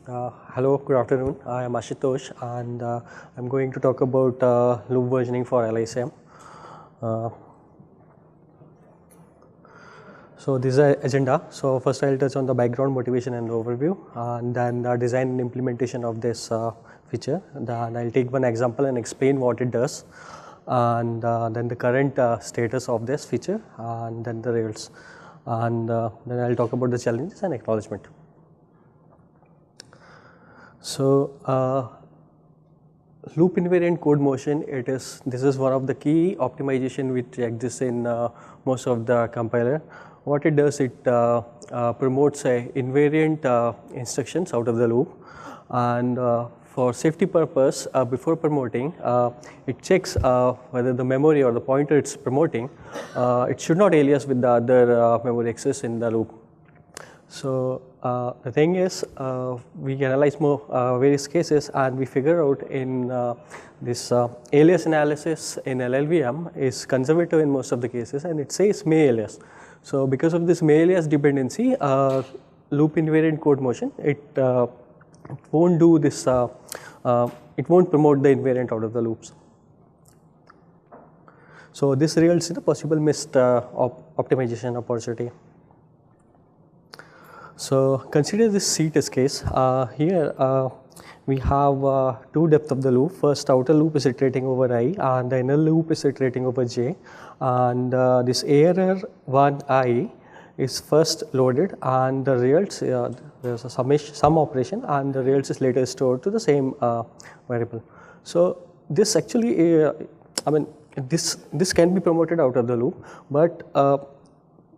Hello, good afternoon. I am Ashutosh and I'm going to talk about loop versioning for LICM. So this is the agenda. So first I'll touch on the background, motivation and overview, and then the design and implementation of this feature. Then I'll take one example and explain what it does, and then the current status of this feature, and then the results, and then I'll talk about the challenges and acknowledgement. So loop invariant code motion, this is one of the key optimization which exists in most of the compiler. What it does, it promotes invariant instructions out of the loop, and for safety purpose, before promoting, it checks whether the memory or the pointer it's promoting, it should not alias with the other memory access in the loop. So the thing is, we analyze more various cases, and we figure out in this alias analysis in LLVM is conservative in most of the cases, and it says may alias. So because of this may alias dependency, loop invariant code motion, it won't do this. It won't promote the invariant out of the loops. So this results in a possible missed optimization opportunity. So consider this C test case. Here we have two depth of the loop. First outer loop is iterating over I, and the inner loop is iterating over j, and this error 1I is first loaded, and the results, there's a sum operation, and the results is later stored to the same variable. So this actually, this can be promoted out of the loop, but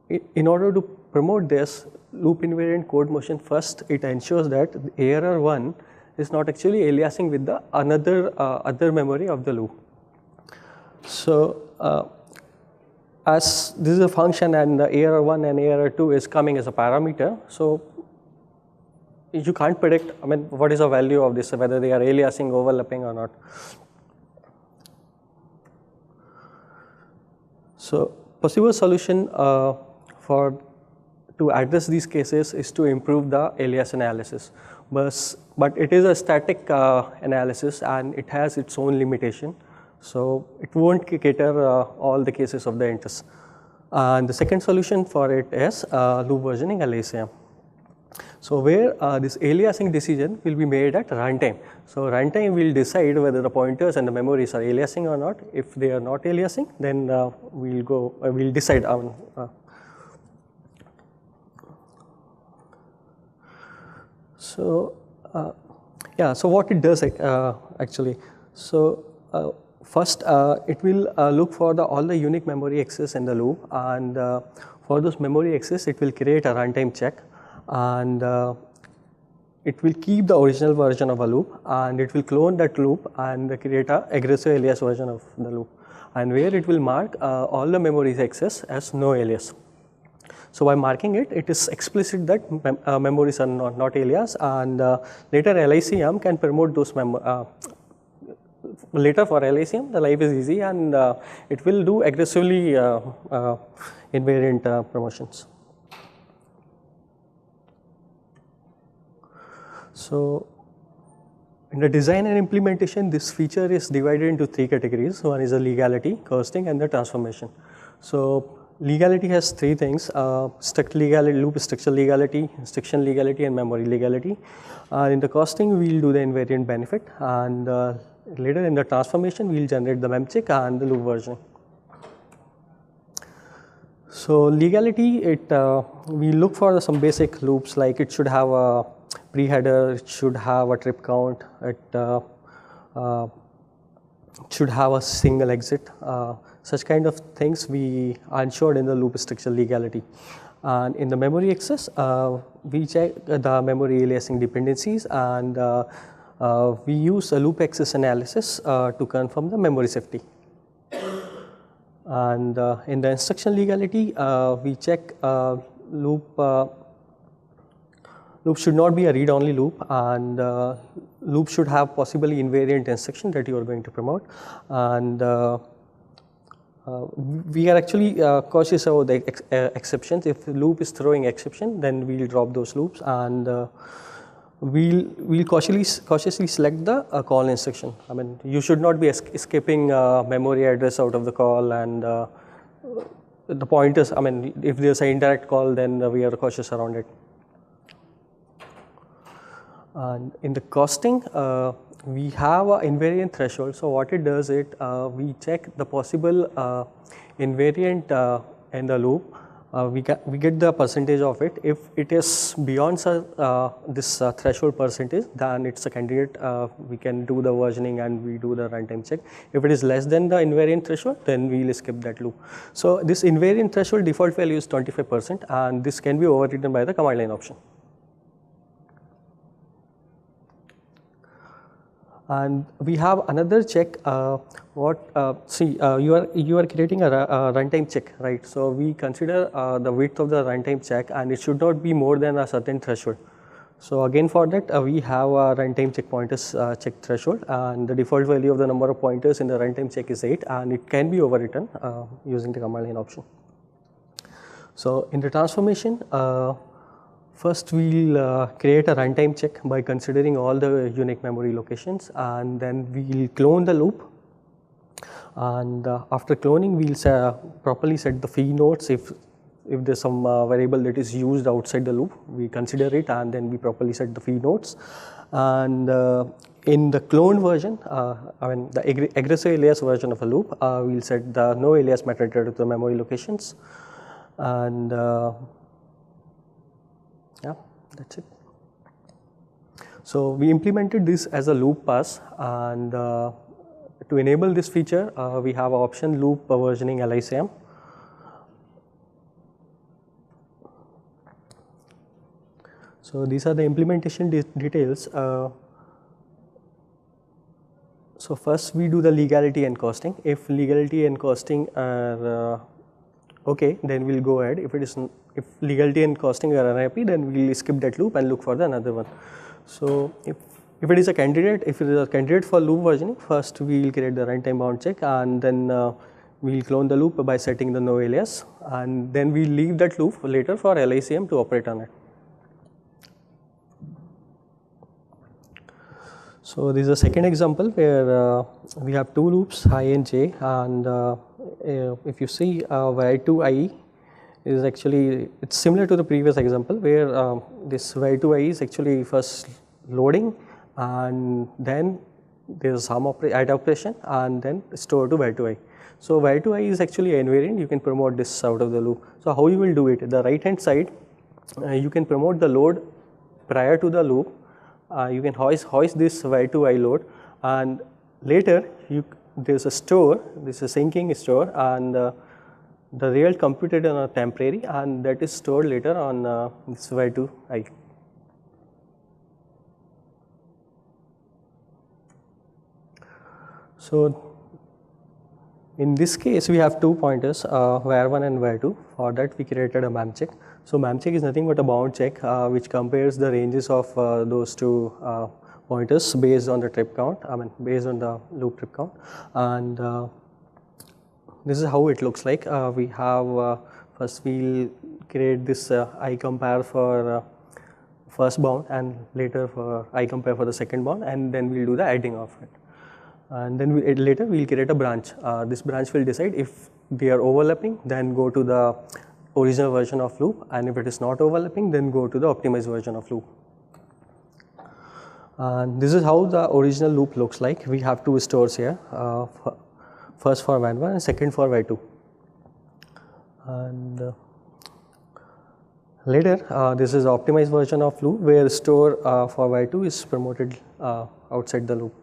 in order to promote this loop invariant code motion, first it ensures that the error 1 is not actually aliasing with the other memory of the loop. So as this is a function and the error 1 and error 2 is coming as a parameter, so you can't predict what is the value of this, whether they are aliasing, overlapping or not. So possible solution to address these cases is to improve the alias analysis, but it is a static analysis and it has its own limitation, so it won't cater all the cases of the interest. And the second solution for it is loop versioning LICM. So where this aliasing decision will be made at runtime. So runtime will decide whether the pointers and the memories are aliasing or not. If they are not aliasing, then we'll decide on. So so what it does actually. So first it will look for all the unique memory access in the loop, and for those memory access it will create a runtime check, and it will keep the original version of a loop, and it will clone that loop and create a aggressive alias version of the loop, and where it will mark all the memories access as no alias. So by marking it, it is explicit that memories are not alias, and later LICM can promote those later for LICM the life is easy, and it will do aggressively invariant promotions. So in the design and implementation, this feature is divided into three categories. One is the legality, costing, and the transformation. So legality has three things: struct legality, loop structure legality, instruction legality, and memory legality. In the costing, we'll do the invariant benefit, and later in the transformation, we'll generate the memcheck and the loop version. So legality, we look for some basic loops, like it should have a pre-header, it should have a trip count, it should have a single exit. Such kind of things we are ensured in the loop structure legality. And in the memory access, we check the memory aliasing dependencies, and we use a loop access analysis to confirm the memory safety. And in the instruction legality, we check loop should not be a read-only loop, and loop should have possibly invariant instruction that you are going to promote. And we are actually cautious about the exceptions. If the loop is throwing exception, then we'll drop those loops, and we'll cautiously select the call instruction. I mean, you should not be escaping memory address out of the call, and the pointers. I mean, if there's an indirect call, then we are cautious around it. And in the costing, we have an invariant threshold. So what it does, we check the possible invariant in the loop. We get the percentage of it. If it is beyond this threshold percentage, then it's a candidate. We can do the versioning and we do the runtime check. If it is less than the invariant threshold, then we'll skip that loop. So this invariant threshold default value is 25%, and this can be overridden by the command line option. And we have another check. You are creating a runtime check, right? So we consider the width of the runtime check, and it should not be more than a certain threshold. So again, for that we have a runtime check pointers check threshold, and the default value of the number of pointers in the runtime check is 8, and it can be overwritten using the command line option. So in the transformation, first we'll create a runtime check by considering all the unique memory locations, and then we'll clone the loop. And after cloning, we'll properly set the fee nodes. If there's some variable that is used outside the loop, we consider it, and then we properly set the fee nodes. And in the cloned version, I mean the aggressive alias version of a loop, we'll set the no alias metadata to the memory locations, and yeah, that's it. So we implemented this as a loop pass, and to enable this feature, we have an option loop versioning LICM. So these are the implementation details. So first we do the legality and costing. If legality and costing are okay, then we'll go ahead. If legality and costing are unhappy, then we'll skip that loop and look for the another one. So if it is a candidate for loop versioning, first we'll create the runtime bound check, and then we'll clone the loop by setting the no alias, and then we'll leave that loop later for LICM to operate on it. So this is a second example where we have two loops, I and j, and if you see var2i is actually, it's similar to the previous example where this var2i is actually first loading, and then there's some add operation, and then store to var2i. So var2i is actually an invariant. You can promote this out of the loop. So how you will do it? The right hand side, you can promote the load prior to the loop. You can hoist this var2i load, and later there's a store. This is a syncing store, and the real computed on a temporary, and that is stored later on this var2i. So in this case, we have two pointers, var1 and var2. For that, we created a memcheck. So memcheck is nothing but a bound check which compares the ranges of those two pointers based on the trip count. I mean, based on the loop trip count. And this is how it looks like. We have first we'll create this I compare for first bound, and later for I compare for the second bound, and then we'll do the adding of it. And then later we'll create a branch. This branch will decide if they are overlapping, then go to the original version of loop, and if it is not overlapping, then go to the optimized version of loop. And this is how the original loop looks like. We have two stores here, first for var1 and second for var2. And later, this is the optimized version of loop where store for var2 is promoted outside the loop.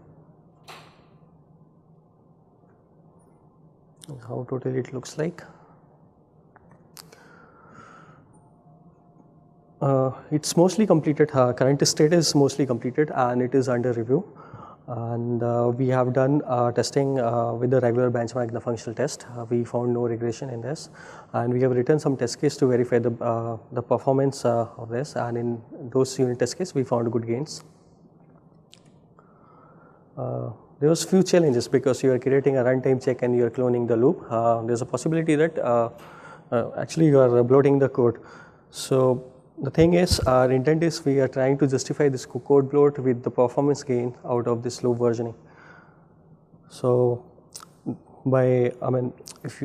How totally it looks like. It's mostly completed. Current state is mostly completed, and it is under review. And we have done testing with the regular benchmark, the functional test. We found no regression in this, and we have written some test case to verify the performance of this. And in those unit test case, we found good gains. There was few challenges because you are creating a runtime check and you are cloning the loop. There's a possibility that actually you are bloating the code. So The thing is, our intent is we are trying to justify this code bloat with the performance gain out of this loop versioning. So, if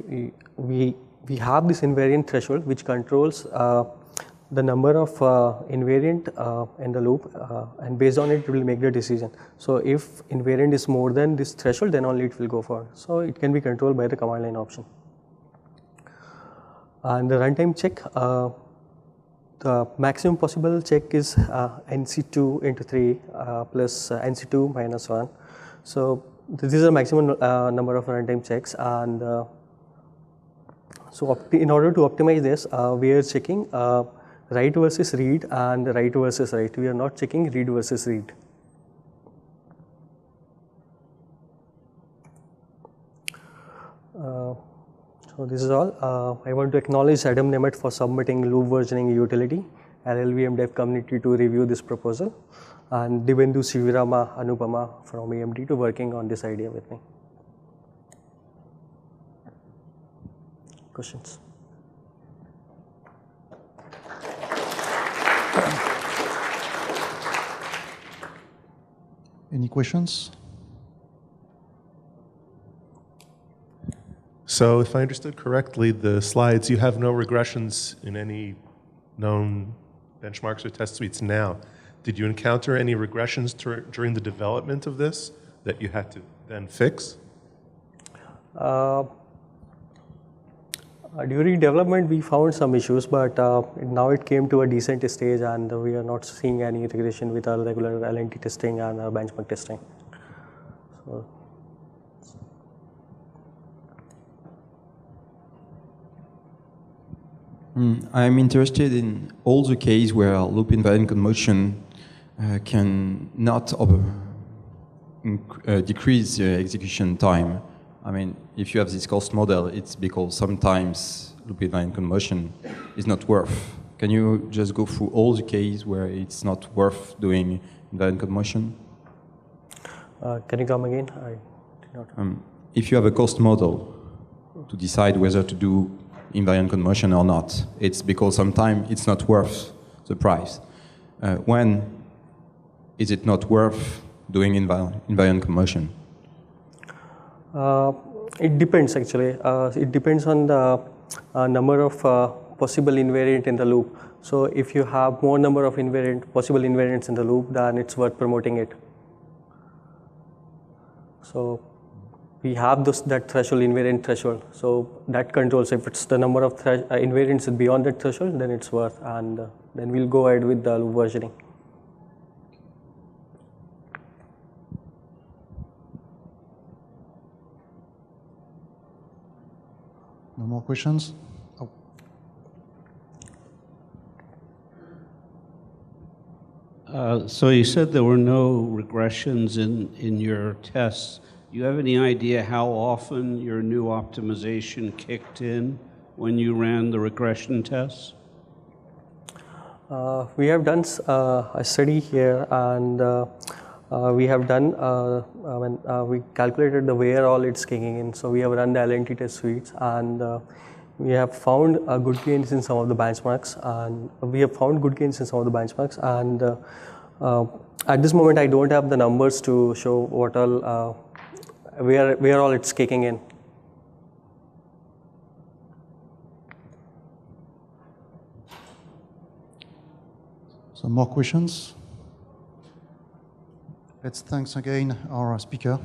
we have this invariant threshold which controls the number of invariant in the loop, and based on it will make the decision. So if invariant is more than this threshold, then only it will go forward. So it can be controlled by the command line option. And the runtime check, the maximum possible check is NC2 into 3 plus NC2 minus 1. So this is the maximum number of runtime checks, and so in order to optimize this, we are checking write versus read and write versus write. We are not checking read versus read. So this is all. I want to acknowledge Adam Nemeth for submitting loop versioning utility and LLVM dev community to review this proposal, and Dibendu Sivirama Anupama from AMD to working on this idea with me. Questions? Any questions? So if I understood correctly, the slides, you have no regressions in any known benchmarks or test suites now. Did you encounter any regressions during the development of this that you had to then fix? During development, we found some issues, but now it came to a decent stage, and we are not seeing any regression with our regular LNT testing and benchmark testing. So. I'm interested in all the cases where loop invariant conmotion can not decrease the execution time. I mean, if you have this cost model, it's because sometimes loop invariant conmotion is not worth. Can you just go through all the cases where it's not worth doing invariant conmotion? Can you come again? I did not. If you have a cost model to decide whether to do invariant conmotion or not, it's because sometimes it's not worth the price. When is it not worth doing invariant conmotion? It depends actually. It depends on the number of possible invariant in the loop. So if you have more number of possible invariants in the loop, then it's worth promoting it. So we have that threshold, invariant threshold. So that controls if it's the number of invariants beyond that threshold, then it's worth, and then we'll go ahead with the loop versioning. No more questions? So you said there were no regressions in your tests. Do you have any idea how often your new optimization kicked in when you ran the regression tests? We have done a study here, and we have done, we calculated the where all it's kicking in. So we have run the LNT test suites, and we have found good gains in some of the benchmarks, and at this moment I don't have the numbers to show what all, where all it's kicking in. Some more questions? Let's thanks again our speaker.